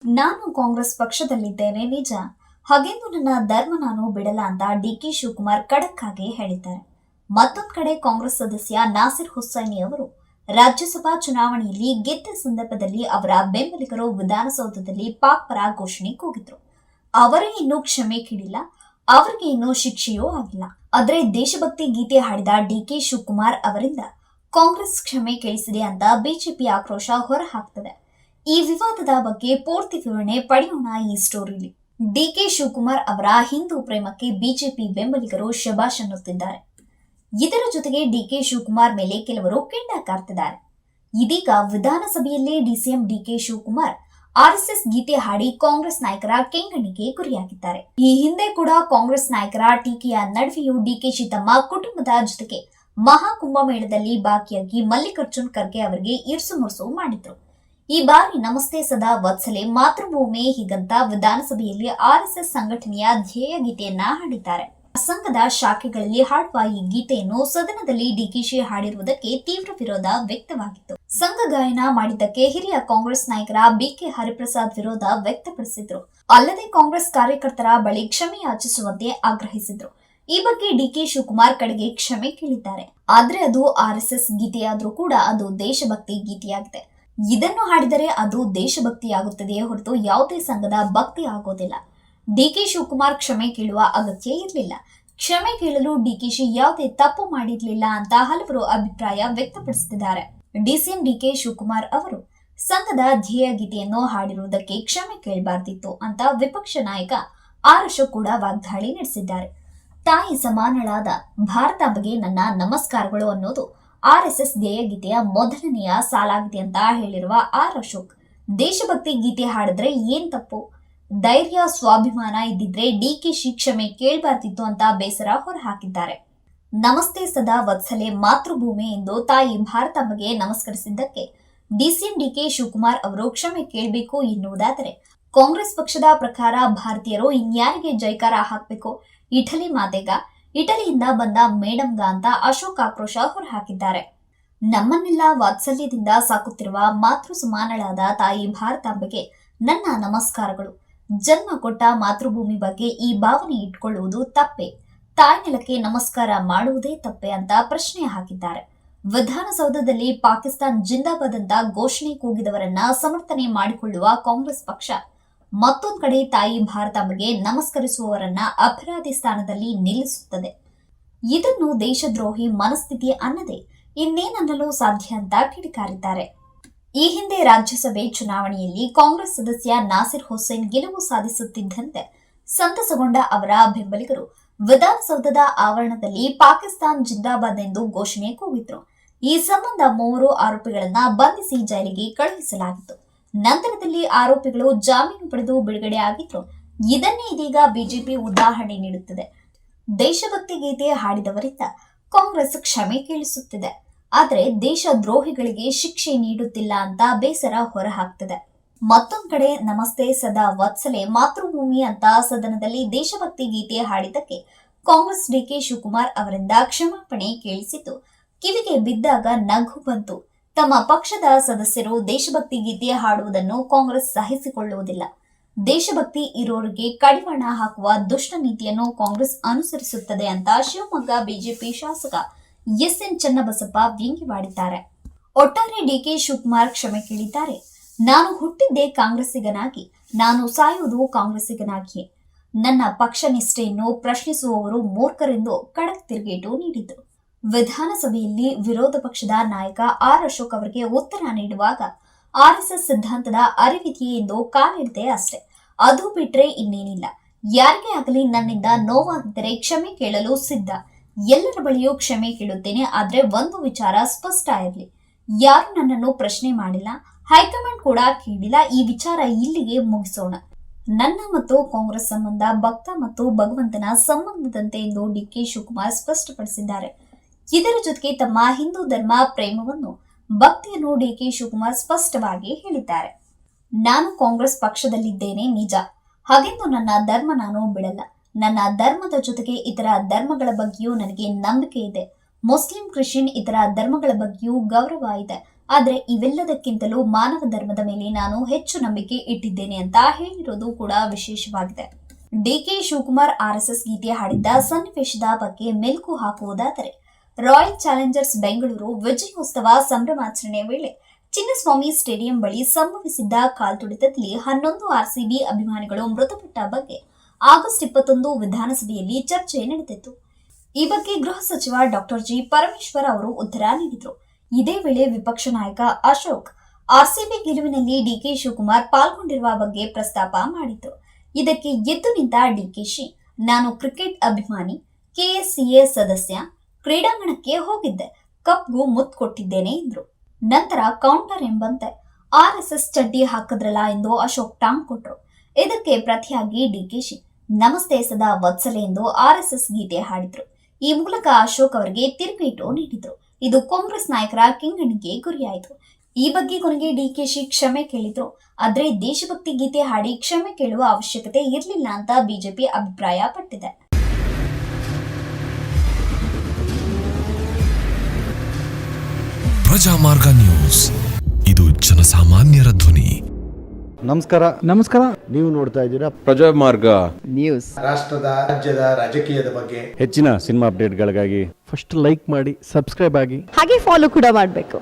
ನಾನು ಕಾಂಗ್ರೆಸ್ ಪಕ್ಷದಲ್ಲಿದ್ದೇನೆ ನಿಜ, ಹಾಗೆಂದು ನನ್ನ ಧರ್ಮ ನಾನು ಬಿಡಲ್ಲ ಅಂತ ಡಿಕೆ ಶಿವಕುಮಾರ್ ಖಡಕ್ ಆಗಿ ಹೇಳಿದ್ದಾರೆ. ಮತ್ತೊಂದು ಕಡೆ ಕಾಂಗ್ರೆಸ್ ಸದಸ್ಯ ನಾಸಿರ್ ಹುಸೈನಿ ಅವರು ರಾಜ್ಯಸಭಾ ಚುನಾವಣೆಯಲ್ಲಿ ಗೆದ್ದ ಸಂದರ್ಭದಲ್ಲಿ ಅವರ ಬೆಂಬಲಿಗರು ವಿಧಾನಸೌಧದಲ್ಲಿ ಪಾಕ್ ಪರ ಘೋಷಣೆ ಕೂಗಿದ್ರು. ಅವರೇ ಇನ್ನೂ ಕ್ಷಮೆ ಕೇಳಿಲ್ಲ, ಅವರಿಗೆ ಇನ್ನೂ ಶಿಕ್ಷೆಯೂ ಆಗಿಲ್ಲ. ಆದ್ರೆ ದೇಶಭಕ್ತಿ ಗೀತೆ ಹಾಡಿದ ಡಿಕೆ ಶಿವಕುಮಾರ್ ಅವರಿಂದ ಕಾಂಗ್ರೆಸ್ ಕ್ಷಮೆ ಕೇಳಿಸಿದೆ ಅಂತ ಬಿಜೆಪಿ ಆಕ್ರೋಶ ಹೊರಹಾಕ್ತದೆ. ಈ ವಿವಾದದ ಬಗ್ಗೆ ಪೂರ್ತಿ ವಿವರಣೆ ಪಡೆಯೋಣ ಈ ಸ್ಟೋರಿಲಿ. ಡಿಕೆ ಶಿವಕುಮಾರ್ ಅವರ ಹಿಂದೂ ಪ್ರೇಮಕ್ಕೆ ಬಿಜೆಪಿ ಬೆಂಬಲಿಗರು ಶಬಾಷ್ ಅನ್ನುತ್ತಿದ್ದಾರೆ. ಇದರ ಜೊತೆಗೆ ಡಿಕೆ ಶಿವಕುಮಾರ್ ಮೇಲೆ ಕೆಲವರು ಕೆಂಡ ಕಾರ್ತಿದ್ದಾರೆ. ಇದೀಗ ವಿಧಾನಸಭೆಯಲ್ಲಿ ಡಿಸಿಎಂ ಡಿಕೆ ಶಿವಕುಮಾರ್ ಆರ್ಎಸ್ಎಸ್ ಗೀತೆ ಹಾಡಿ ಕಾಂಗ್ರೆಸ್ ನಾಯಕರ ಕೆಂಗಣ್ಣಿಗೆ ಗುರಿಯಾಗಿದ್ದಾರೆ. ಈ ಹಿಂದೆ ಕೂಡ ಕಾಂಗ್ರೆಸ್ ನಾಯಕರ ಟೀಕೆಯ ನಡುವೆಯೂ ಡಿಕೆಶಿ ತಮ್ಮ ಕುಟುಂಬದ ಜೊತೆಗೆ ಮಹಾಕುಂಭಮೇಳದಲ್ಲಿ ಭಾಗಿಯಾಗಿ ಮಲ್ಲಿಕಾರ್ಜುನ್ ಖರ್ಗೆ ಅವರಿಗೆ ಇರ್ಸು ಮುರ್ಸು ಮಾಡಿದ್ರು. ಈ ಬಾರಿ ನಮಸ್ತೆ ಸದಾ ವತ್ಸಲೆ ಮಾತೃಭೂಮಿ ಹೀಗಂತ ವಿಧಾನಸಭೆಯಲ್ಲಿ ಆರ್ಎಸ್ಎಸ್ ಸಂಘಟನೆಯ ಧ್ಯೇಯ ಗೀತೆಯನ್ನ ಹಾಡಿದ್ದಾರೆ. ಸಂಘದ ಶಾಖೆಗಳಲ್ಲಿ ಹಾಡುವ ಈ ಗೀತೆಯನ್ನು ಸದನದಲ್ಲಿ ಡಿಕೆಶಿ ಹಾಡಿರುವುದಕ್ಕೆ ತೀವ್ರ ವಿರೋಧ ವ್ಯಕ್ತವಾಗಿತ್ತು. ಸಂಘ ಗಾಯನ ಮಾಡಿದ್ದಕ್ಕೆ ಹಿರಿಯ ಕಾಂಗ್ರೆಸ್ ನಾಯಕರ ಬಿಕೆ ಹರಿಪ್ರಸಾದ್ ವಿರೋಧ ವ್ಯಕ್ತಪಡಿಸಿದ್ರು. ಅಲ್ಲದೆ ಕಾಂಗ್ರೆಸ್ ಕಾರ್ಯಕರ್ತರ ಬಳಿ ಕ್ಷಮೆ ಯಾಚಿಸುವಂತೆ ಆಗ್ರಹಿಸಿದ್ರು. ಈ ಬಗ್ಗೆ ಡಿಕೆ ಶಿವಕುಮಾರ್ ಕಡೆಗೆ ಕ್ಷಮೆ ಕೇಳಿದ್ದಾರೆ. ಆದ್ರೆ ಅದು ಆರ್ಎಸ್ಎಸ್ ಗೀತೆಯಾದ್ರೂ ಕೂಡ ಅದು ದೇಶಭಕ್ತಿ ಗೀತೆಯಾಗಿದೆ. ಇದನ್ನು ಹಾಡಿದರೆ ಅದು ದೇಶಭಕ್ತಿಯಾಗುತ್ತದೆಯೇ ಹೊರತು ಯಾವುದೇ ಸಂಘದ ಭಕ್ತಿ ಆಗೋದಿಲ್ಲ. ಡಿಕೆ ಶಿವಕುಮಾರ್ ಕ್ಷಮೆ ಕೇಳುವ ಅಗತ್ಯ ಇರಲಿಲ್ಲ. ಕ್ಷಮೆ ಕೇಳಲು ಡಿಕೆಶಿ ಯಾವುದೇ ತಪ್ಪು ಮಾಡಿರಲಿಲ್ಲ ಅಂತ ಹಲವರು ಅಭಿಪ್ರಾಯ ವ್ಯಕ್ತಪಡಿಸುತ್ತಿದ್ದಾರೆ. ಡಿಸಿಎಂ ಡಿಕೆ ಶಿವಕುಮಾರ್ ಅವರು ಸಂಘದ ಧ್ಯೇಯ ಗೀತೆಯನ್ನು ಹಾಡಿರುವುದಕ್ಕೆ ಕ್ಷಮೆ ಕೇಳಬಾರ್ದಿತ್ತು ಅಂತ ವಿಪಕ್ಷ ನಾಯಕ ಆರ್ ಅಶೋಕ್ ಕೂಡ ವಾಗ್ದಾಳಿ ನಡೆಸಿದ್ದಾರೆ. ತಾಯಿ ಸಮಾನಳಾದ ಭಾರತಾಂಬೆಗೆ ನನ್ನ ನಮಸ್ಕಾರಗಳು ಅನ್ನೋದು ಆರ್ಎಸ್ಎಸ್ ಧ್ಯೇಯ ಗೀತೆಯ ಮೊದಲನೆಯ ಸಾಲಾಗಿದೆ ಅಂತ ಹೇಳಿರುವ ಆರ್ ಅಶೋಕ್, ದೇಶಭಕ್ತಿ ಗೀತೆ ಹಾಡಿದ್ರೆ ಏನ್ ತಪ್ಪು? ಧೈರ್ಯ ಸ್ವಾಭಿಮಾನ ಇದ್ದಿದ್ರೆ ಡಿಕೆಶಿ ಕ್ಷಮೆ ಕೇಳಬಾರ್ದಿತ್ತು ಅಂತ ಬೇಸರ ಹೊರಹಾಕಿದ್ದಾರೆ. ನಮಸ್ತೆ ಸದಾ ವತ್ಸಲೆ ಮಾತೃಭೂಮಿ ಎಂದು ತಾಯಿ ಭಾರತಾಂಬೆಗೆ ನಮಸ್ಕರಿಸಿದ್ದಕ್ಕೆ ಡಿಸಿಎಂ ಡಿಕೆ ಶಿವಕುಮಾರ್ ಅವರು ಕ್ಷಮೆ ಕೇಳಬೇಕು ಎನ್ನುವುದಾದರೆ, ಕಾಂಗ್ರೆಸ್ ಪಕ್ಷದ ಪ್ರಕಾರ ಭಾರತೀಯರು ಇನ್ಯಾರಿಗೆ ಜೈಕಾರ ಹಾಕಬೇಕು? ಇಟಲಿ ಮಾತೆಗ, ಇಟಲಿಯಿಂದ ಬಂದ ಮೇಡಮ್ಗ ಅಂತ ಅಶೋಕ್ ಆಕ್ರೋಶ ಹೊರಹಾಕಿದ್ದಾರೆ. ನಮ್ಮನ್ನೆಲ್ಲ ವಾತ್ಸಲ್ಯದಿಂದ ಸಾಕುತ್ತಿರುವ ಮಾತೃ ಸಮಾನಳಾದ ತಾಯಿ ಭಾರತಾಂಬೆಗೆ ನನ್ನ ನಮಸ್ಕಾರಗಳು. ಜನ್ಮ ಕೊಟ್ಟ ಮಾತೃಭೂಮಿ ಬಗ್ಗೆ ಈ ಭಾವನೆ ಇಟ್ಕೊಳ್ಳುವುದು ತಪ್ಪೆ? ತಾಯ್ನೆಲಕ್ಕೆ ನಮಸ್ಕಾರ ಮಾಡುವುದೇ ತಪ್ಪೆ ಅಂತ ಪ್ರಶ್ನೆ ಹಾಕಿದ್ದಾರೆ. ವಿಧಾನಸೌಧದಲ್ಲಿ ಪಾಕಿಸ್ತಾನ್ ಜಿಂದಾಬಾದ್ ಅಂತ ಘೋಷಣೆ ಕೂಗಿದವರನ್ನ ಸಮರ್ಥನೆ ಮಾಡಿಕೊಳ್ಳುವ ಕಾಂಗ್ರೆಸ್ ಪಕ್ಷ ಮತ್ತೊಂದು ಕಡೆ ತಾಯಿ ಭಾರತಾಂಬೆಗೆ ನಮಸ್ಕರಿಸುವವರನ್ನ ಅಪರಾಧಿ ಸ್ಥಾನದಲ್ಲಿ ನಿಲ್ಲಿಸುತ್ತದೆ. ಇದನ್ನು ದೇಶದ್ರೋಹಿ ಮನಸ್ಥಿತಿ ಅನ್ನದೇ ಇನ್ನೇನನ್ನಲು ಸಾಧ್ಯ ಅಂತ ಕಿಡಿಕಾರಿದ್ದಾರೆ. ಈ ಹಿಂದೆ ರಾಜ್ಯಸಭೆ ಚುನಾವಣೆಯಲ್ಲಿ ಕಾಂಗ್ರೆಸ್ ಸದಸ್ಯ ನಾಸಿರ್ ಹುಸೈನ್ ಗೆಲುವು ಸಾಧಿಸುತ್ತಿದ್ದಂತೆ ಸಂತಸಗೊಂಡ ಅವರ ಬೆಂಬಲಿಗರು ವಿಧಾನಸೌಧದ ಆವರಣದಲ್ಲಿ ಪಾಕಿಸ್ತಾನ್ ಜಿಂದಾಬಾದ್ ಎಂದು ಘೋಷಣೆ ಕೂಗಿದ್ರು. ಈ ಸಂಬಂಧ 3 ಆರೋಪಿಗಳನ್ನ ಬಂಧಿಸಿ ಜೈಲಿಗೆ ಕಳುಹಿಸಲಾಗಿತ್ತು. ನಂತರದಲ್ಲಿ ಆರೋಪಿಗಳು ಜಾಮೀನು ಪಡೆದು ಬಿಡುಗಡೆ ಆಗಿದ್ರು. ಇದನ್ನೇ ಇದೀಗ ಬಿಜೆಪಿ ಉದಾಹರಣೆ ನೀಡುತ್ತದೆ. ದೇಶಭಕ್ತಿ ಗೀತೆ ಹಾಡಿದವರಿಂದ ಕಾಂಗ್ರೆಸ್ ಕ್ಷಮೆ ಕೇಳಿಸುತ್ತಿದೆ, ಆದ್ರೆ ದೇಶ ದ್ರೋಹಿಗಳಿಗೆ ಶಿಕ್ಷೆ ನೀಡುತ್ತಿಲ್ಲ ಅಂತ ಬೇಸರ ಹೊರಹಾಕ್ತಿದೆ. ಮತ್ತೊಂದ್ ಕಡೆ ನಮಸ್ತೆ ಸದಾ ವತ್ಸಲೆ ಮಾತೃಭೂಮಿ ಅಂತ ಸದನದಲ್ಲಿ ದೇಶಭಕ್ತಿ ಗೀತೆ ಹಾಡಿದ್ದಕ್ಕೆ ಕಾಂಗ್ರೆಸ್ ಡಿಕೆ ಶಿವಕುಮಾರ್ ಅವರಿಂದ ಕ್ಷಮಾಪಣೆ ಕೇಳಿಸಿದ್ದು ಕಿವಿಗೆ ಬಿದ್ದಾಗ ನಗು ಬಂತು. ತಮ್ಮ ಪಕ್ಷದ ಸದಸ್ಯರು ದೇಶಭಕ್ತಿ ಗೀತೆ ಹಾಡುವುದನ್ನು ಕಾಂಗ್ರೆಸ್ ಸಹಿಸಿಕೊಳ್ಳುವುದಿಲ್ಲ. ದೇಶಭಕ್ತಿ ಇರೋರಿಗೆ ಕಡಿವಾಣ ಹಾಕುವ ದುಷ್ಟ ನೀತಿಯನ್ನು ಕಾಂಗ್ರೆಸ್ ಅನುಸರಿಸುತ್ತದೆ ಅಂತ ಶಿವಮೊಗ್ಗ ಬಿಜೆಪಿ ಶಾಸಕ ಎಸ್ಎನ್ ಚನ್ನಬಸಪ್ಪ ವ್ಯಂಗ್ಯವಾಡಿದ್ದಾರೆ. ಒಟ್ಟಾರೆ ಡಿಕೆ ಶಿವಕುಮಾರ್ ಕ್ಷಮೆ ಕೇಳಿದ್ದಾರೆ. ನಾನು ಹುಟ್ಟಿದ್ದೇ ಕಾಂಗ್ರೆಸ್ಸಿಗನಾಗಿ, ನಾನು ಸಾಯುವುದು ಕಾಂಗ್ರೆಸ್ಸಿಗನಾಗಿಯೇ. ನನ್ನ ಪಕ್ಷ ನಿಷ್ಠೆಯನ್ನು ಪ್ರಶ್ನಿಸುವವರು ಮೂರ್ಖರೆಂದು ಖಡಕ್ ತಿರುಗೇಟು ನೀಡಿದರು. ವಿಧಾನಸಭೆಯಲ್ಲಿ ವಿರೋಧ ಪಕ್ಷದ ನಾಯಕ ಆರ್ ಅಶೋಕ್ ಅವರಿಗೆ ಉತ್ತರ ನೀಡುವಾಗ ಆರ್ಎಸ್ಎಸ್ ಸಿದ್ಧಾಂತದ ಅರಿವಿದೆಯೇ ಎಂದು ಕಾಲಿಡದೆ ಅಷ್ಟೇ, ಅದು ಬಿಟ್ರೆ ಇನ್ನೇನಿಲ್ಲ. ಯಾರಿಗೇ ಆಗಲಿ ನನ್ನಿಂದ ನೋವಾಗಿದ್ದರೆ ಕ್ಷಮೆ ಕೇಳಲು ಸಿದ್ಧ. ಎಲ್ಲರ ಬಳಿಯೂ ಕ್ಷಮೆ ಕೇಳುತ್ತೇನೆ. ಆದ್ರೆ ಒಂದು ವಿಚಾರ ಸ್ಪಷ್ಟ ಇರಲಿ, ಯಾರು ನನ್ನನ್ನು ಪ್ರಶ್ನೆ ಮಾಡಿಲ್ಲ, ಹೈಕಮಾಂಡ್ ಕೂಡ ಕೇಳಿಲ್ಲ. ಈ ವಿಚಾರ ಇಲ್ಲಿಗೆ ಮುಗಿಸೋಣ. ನನ್ನ ಮತ್ತು ಕಾಂಗ್ರೆಸ್ ಸಂಬಂಧ ಭಕ್ತ ಮತ್ತು ಭಗವಂತನ ಸಂಬಂಧದಂತೆ ಎಂದು ಡಿಕೆ ಶಿವಕುಮಾರ್ ಸ್ಪಷ್ಟಪಡಿಸಿದ್ದಾರೆ. ಇದರ ಜೊತೆಗೆ ತಮ್ಮ ಹಿಂದೂ ಧರ್ಮ ಪ್ರೇಮವನ್ನು ಭಕ್ತಿಯನ್ನು ಡಿಕೆ ಶಿವಕುಮಾರ್ ಸ್ಪಷ್ಟವಾಗಿ ಹೇಳಿದ್ದಾರೆ. ನಾನು ಕಾಂಗ್ರೆಸ್ ಪಕ್ಷದಲ್ಲಿದ್ದೇನೆ ನಿಜ, ಹಾಗೆಂದು ನನ್ನ ಧರ್ಮ ನಾನು ಬಿಡಲ್ಲ. ನನ್ನ ಧರ್ಮದ ಜೊತೆಗೆ ಇತರ ಧರ್ಮಗಳ ಬಗ್ಗೆಯೂ ನನಗೆ ನಂಬಿಕೆ ಇದೆ. ಮುಸ್ಲಿಂ, ಕ್ರಿಶ್ಚಿಯನ್ ಇತರ ಧರ್ಮಗಳ ಬಗ್ಗೆಯೂ ಗೌರವ ಇದೆ. ಆದ್ರೆ ಇವೆಲ್ಲದಕ್ಕಿಂತಲೂ ಮಾನವ ಧರ್ಮದ ಮೇಲೆ ನಾನು ಹೆಚ್ಚು ನಂಬಿಕೆ ಇಟ್ಟಿದ್ದೇನೆ ಅಂತ ಹೇಳಿರೋದು ಕೂಡ ವಿಶೇಷವಾಗಿದೆ. ಡಿಕೆ ಶಿವಕುಮಾರ್ ಆರ್ಎಸ್ಎಸ್ ಗೀತೆ ಹಾಡಿದ್ದ ಸನ್ನಿವೇಶದ ಬಗ್ಗೆ ಮೆಲುಕು ಹಾಕುವುದಾದರೆ, ರಾಯಲ್ ಚಾಲೆಂಜರ್ಸ್ ಬೆಂಗಳೂರು ವಿಜಯೋತ್ಸವ ಸಂಭ್ರಮಾಚರಣೆ ವೇಳೆ ಚಿನ್ನಸ್ವಾಮಿ ಸ್ಟೇಡಿಯಂ ಬಳಿ ಸಂಭವಿಸಿದ್ದ ಕಾಲ್ತುಳಿತದಲ್ಲಿ 11 ಆರ್ಸಿಬಿ ಅಭಿಮಾನಿಗಳು ಮೃತಪಟ್ಟ ಬಗ್ಗೆ ಆಗಸ್ಟ್ 21 ವಿಧಾನಸಭೆಯಲ್ಲಿ ಚರ್ಚೆ ನಡೆದಿತ್ತು. ಈ ಬಗ್ಗೆ ಗೃಹ ಸಚಿವ ಡಾಕ್ಟರ್ ಜಿ ಪರಮೇಶ್ವರ್ ಅವರು ಉತ್ತರ ನೀಡಿದರು. ಇದೇ ವೇಳೆ ವಿಪಕ್ಷ ನಾಯಕ ಅಶೋಕ್ ಆರ್ಸಿಬಿ ಗೆಲುವಿನಲ್ಲಿ ಡಿಕೆ ಶಿವಕುಮಾರ್ ಪಾಲ್ಗೊಂಡಿರುವ ಬಗ್ಗೆ ಪ್ರಸ್ತಾಪ ಮಾಡಿದ್ರು. ಇದಕ್ಕೆ ಎದ್ದು ನಿಂತ ಡಿಕೆಶಿ, ನಾನು ಕ್ರಿಕೆಟ್ ಅಭಿಮಾನಿ, ಕೆಎಸ್ಸಿಎ ಸದಸ್ಯ, ಕ್ರೀಡಾಂಗಣಕ್ಕೆ ಹೋಗಿದ್ದೆ, ಕಪ್ಗೂ ಮುತ್ತು ಕೊಟ್ಟಿದ್ದೇನೆ ಎಂದ್ರು. ನಂತರ ಕೌಂಟರ್ ಎಂಬಂತೆ ಆರ್ಎಸ್ಎಸ್ ಚಡ್ಡಿ ಹಾಕಿದ್ರಲ್ಲ ಎಂದು ಅಶೋಕ್ ಟಾಂಗ್ ಕೊಟ್ರು. ಇದಕ್ಕೆ ಪ್ರತಿಯಾಗಿ ಡಿಕೆಶಿ ನಮಸ್ತೆ ಸದಾ ವತ್ಸಲೆ ಎಂದು ಆರ್ಎಸ್ಎಸ್ ಗೀತೆ ಹಾಡಿದ್ರು. ಈ ಮೂಲಕ ಅಶೋಕ್ ಅವರಿಗೆ ತಿರುಗೇಟು ನೀಡಿದ್ರು. ಇದು ಕಾಂಗ್ರೆಸ್ ನಾಯಕರ ಕೆಂಗಣ್ಣಿಗೆ ಗುರಿಯಾಯಿತು. ಈ ಬಗ್ಗೆ ಕೊನೆಗೆ ಡಿಕೆಶಿ ಕ್ಷಮೆ ಕೇಳಿದ್ರು. ಆದ್ರೆ ದೇಶಭಕ್ತಿ ಗೀತೆ ಹಾಡಿ ಕ್ಷಮೆ ಕೇಳುವ ಅವಶ್ಯಕತೆ ಇರಲಿಲ್ಲ ಅಂತ ಬಿಜೆಪಿ ಅಭಿಪ್ರಾಯ ಪಟ್ಟಿದೆ. ಪ್ರಜಾಮಾರ್ಗ ನ್ಯೂಸ್, ಇದು ಜನಸಾಮಾನ್ಯರ ಧ್ವನಿ. ನಮಸ್ಕಾರ. ನೀವು ನೋಡ್ತಾ ಇದ್ದೀರಾ ಪ್ರಜಾಮಾರ್ಗ ನ್ಯೂಸ್. ರಾಷ್ಟ್ರದ ರಾಜ್ಯದ ರಾಜಕೀಯದ ಬಗ್ಗೆ ಹೆಚ್ಚಿನ ಸಿನಿಮಾ ಅಪ್ಡೇಟ್ಗಳಿಗಾಗಿ ಫಸ್ಟ್ ಲೈಕ್ ಮಾಡಿ, ಸಬ್ಸ್ಕ್ರೈಬ್ ಆಗಿ, ಹಾಗೆ ಫಾಲೋ ಕೂಡ ಮಾಡಬೇಕು.